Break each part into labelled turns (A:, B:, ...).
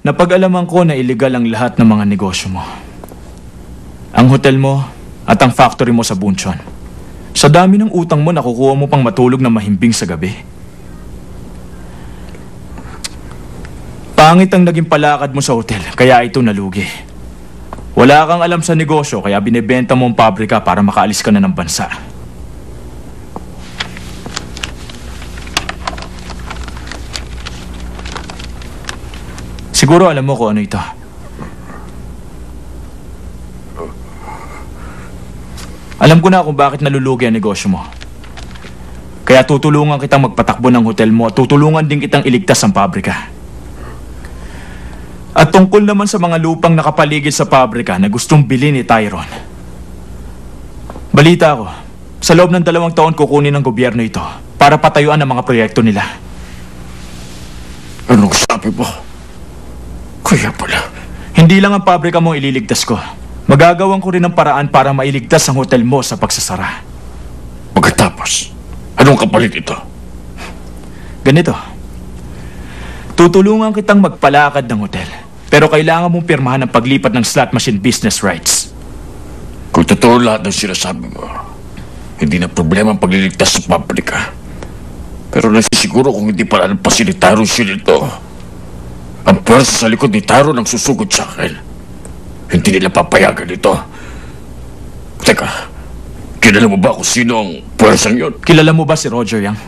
A: Napag-alaman ko na illegal ang lahat ng mga negosyo mo. Ang hotel mo at ang factory mo sa Bunchon. Sa dami ng utang mo, nakukuha mo pang matulog na mahimbing sa gabi. Pangit ang naging palakad mo sa hotel, kaya ito nalugi. Wala kang alam sa negosyo, kaya binebenta mo ang pabrika para makaalis ka na ng bansa. Siguro alam mo kung ano ito. Alam ko na kung bakit nalulugi ang negosyo mo. Kaya tutulungan kitang magpatakbo ng hotel mo at tutulungan din kitang iligtas ang pabrika. At tungkol naman sa mga lupang nakapaligid sa pabrika na gustong bilhin ni Tyron. Balita ko, sa loob ng 2 taon kukunin ng gobyerno ito para patayuan ang mga proyekto nila.
B: Anong sabi mo? Kaya pala.
A: Hindi lang ang pabrika mo ililigtas ko. Magagawan ko rin ang paraan para mailigtas ang hotel mo sa pagsasara.
B: Pagkatapos, anong kapalit ito?
A: Ganito. Tutulungan kitang magpalakad ng hotel. Pero kailangan mong pirmahan ang paglipat ng slot machine business rights.
B: Kung totoo lahat ng sinasabi mo, hindi na problema ang pagliligtas sa pabrika. Pero nasisiguro kung hindi pala nagpasin ni Tyron siya nito. Ang pwersa sa likod ni Tyron ang susugod sa akin. Hindi nila papayagan ito. Teka, kilala mo ba kung sino ang pwersang yun?
A: Kilala mo ba si Roger Yang?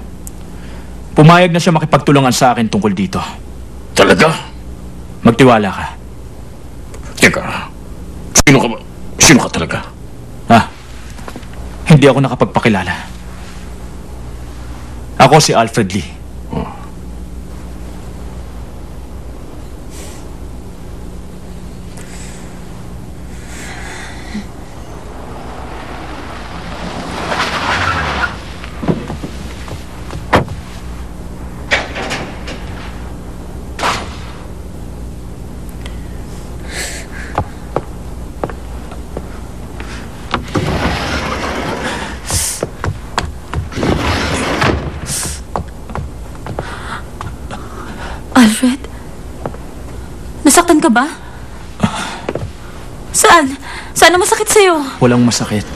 A: Pumayag na siya makipagtulungan sa akin tungkol dito.
B: Talaga?
A: Magtiwala ka.
B: Teka, sino ka ba? Sino ka talaga?
A: Hindi ako nakapagpakilala. Ako si Alfred Lee.
C: Alfred? Nasaktan ka ba? Saan? Saan ang masakit sa'yo?
A: Walang masakit.